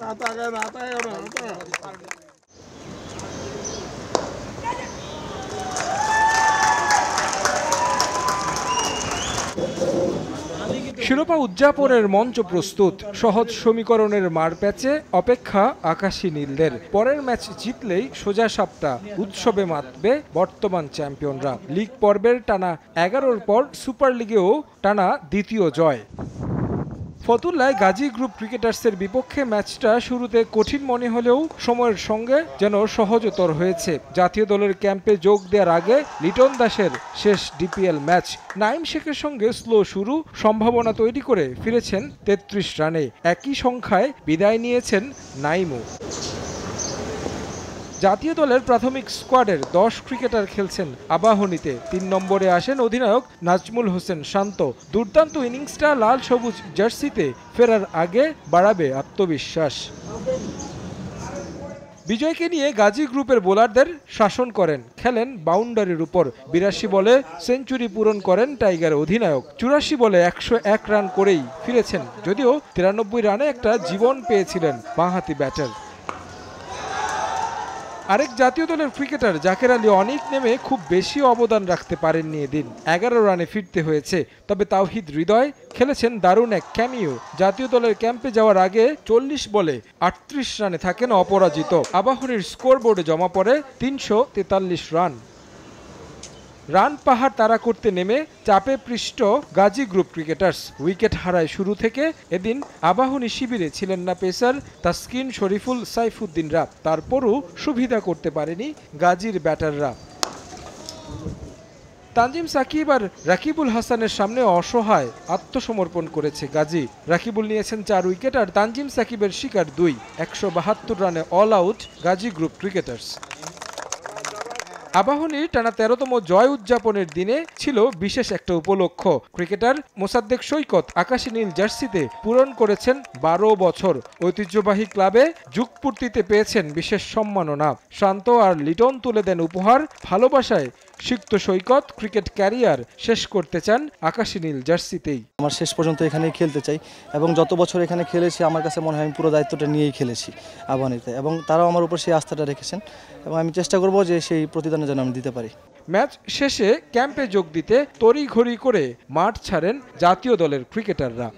শিরোপা উদযাপনের মঞ্চ প্রস্তুত, সহজ সমীকরণের মারপ্যাচে অপেক্ষা আকাশী নীলদের। পরের ম্যাচ জিতলেই সোজা সাপটা উৎসবে মাতবে বর্তমান চ্যাম্পিয়নরা। লিগ পর্বের টানা 11-র পর সুপার লিগেও টানা দ্বিতীয় জয়। ফতুল্লায় গাজী গ্রুপ ক্রিকেটার্সের বিপক্ষে ম্যাচটা শুরুতে কঠিন মনে হলেও সময়ের সঙ্গে যেন সহজতর হয়েছে। জাতীয় দলের ক্যাম্পে যোগ দেওয়ার আগে লিটন দাসের শেষ ডিপিএল ম্যাচ। নাইম শেখের সঙ্গে স্লো শুরু, সম্ভাবনা তৈরি করে ফিরেছেন 33 রানে। একই সংখ্যায় বিদায় নিয়েছেন নাইমও। জাতীয় দলের প্রাথমিক স্কোয়াডের 10 ক্রিকেটার খেলছেন আবাহনীতে। 3 নম্বরে আসেন অধিনায়ক নাজমুল হোসেন শান্ত। দুর্দান্ত ইনিংসটা লাল সবুজ জার্সিতে ফেরার আগে বাড়াবে আত্মবিশ্বাস। বিজয়কে নিয়ে গাজী গ্রুপের বোলারদের শাসন করেন, খেলেন বাউন্ডারির উপর। 82 বলে সেঞ্চুরি পূরণ করেন টাইগার অধিনায়ক। 84 বলে 101 রান করেই ফিরেছেন, যদিও 93 রানে একটা জীবন পেয়েছিলেন বাঁহাতি ব্যাটার। আরেক জাতীয় দলের ক্রিকেটার জাকের আলী অনিক নেমে খুব বেশি অবদান রাখতে পারেননি এদিন। 11 রানে ফিরতে হয়েছে। তবে তাওহিদ হৃদয় খেলেছেন দারুণ এক ক্যামিও। জাতীয় দলের ক্যাম্পে যাওয়ার আগে 40 বলে 38 রানে থাকেন অপরাজিত। আবাহনীর স্কোরবোর্ডে জমা পড়ে 343 রান। রান পাহাড় তাড়া করতে নেমে চাপে পৃষ্ঠ গাজী গ্রুপ ক্রিকেটার্স। উইকেট হারায় শুরু থেকে এদিন আবাহনী শিবিরে ছিলেন না পেসার তাসকিন, শরীফুল, সাইফুদ্দিনরা। তারপরও সুবিধা করতে পারেনি গাজীর ব্যাটাররা। তানজিম সাকিব আর রাকিবুল হাসানের সামনে অসহায় আত্মসমর্পণ করেছে গাজী। রাকিবুল নিয়েছেন 4 উইকেট আর তানজিম সাকিবের শিকার 2। 172 রানে all out Gazi group cricketers. আবাহনীর টানা 13তম জয় উদযাপনের দিনে ছিল বিশেষ একটা উপলক্ষ। ক্রিকেটার মোসাদ্দেক সৈকত আকাশী নীল জার্সিতে পূরণ করেছেন 12 বছর। ঐতিহ্যবাহী ক্লাবে যুগপূর্তিতে পেয়েছেন বিশেষ সম্মাননা। শান্ত আর লিটন তুলে দেন উপহার। ভালোবাসায় সিক্ত সৈকত ক্রিকেট ক্যারিয়ার শেষ করতে চান আকাশী নীল জার্সিতেই। আমার শেষ পর্যন্ত এখানেই খেলতে চাই এবং যত বছর এখানে খেলেছি আমার কাছে মনে হয় আমি পুরো দায়িত্বটা নিয়েই খেলেছি আবাহনীতে, এবং তারাও আমার উপর সেই আস্থাটা রেখেছেন এবং আমি চেষ্টা করব যে সেই প্রতিদান যেন আমি দিতে পারি। ম্যাচ শেষে ক্যাম্পে যোগ দিতে তড়িঘড়ি করে মাঠ ছাড়েন জাতীয় দলের ক্রিকেটাররা।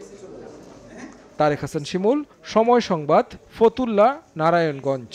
তারেক হাসান শিমুল, সময় সংবাদ, ফতুল্লা, নারায়ণগঞ্জ।